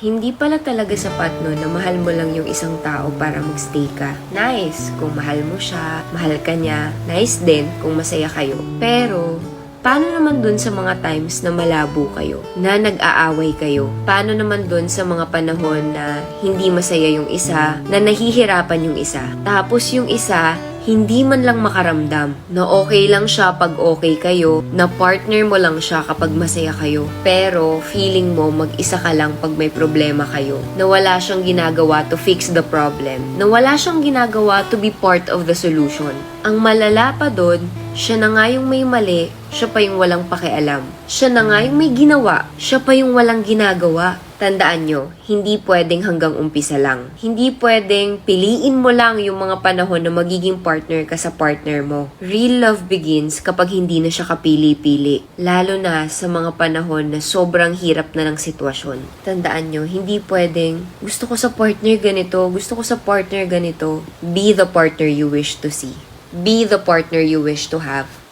Hindi pala talaga sapat no na mahal mo lang yung isang tao para magstay ka. Nice kung mahal mo siya, mahal ka niya. Nice din kung masaya kayo. Pero, paano naman dun sa mga times na malabo kayo? Na nag-aaway kayo? Paano naman dun sa mga panahon na hindi masaya yung isa? Na nahihirapan yung isa? Tapos yung isa, hindi man lang makaramdam na okay lang siya pag okay kayo, na partner mo lang siya kapag masaya kayo. Pero feeling mo mag-isa ka lang pag may problema kayo. Na wala siyang ginagawa to fix the problem. Na wala siyang ginagawa to be part of the solution. Ang malala pa doon, siya na nga yung may mali, siya pa yung walang pakialam. Siya na nga yung may ginawa, siya pa yung walang ginagawa. Tandaan nyo, hindi pwedeng hanggang umpisa lang. Hindi pwedeng piliin mo lang yung mga panahon na magiging partner ka sa partner mo. Real love begins kapag hindi na siya kapili-pili. Lalo na sa mga panahon na sobrang hirap na ng sitwasyon. Tandaan nyo, hindi pwedeng gusto ko sa partner ganito, gusto ko sa partner ganito. Be the partner you wish to see. Be the partner you wish to have.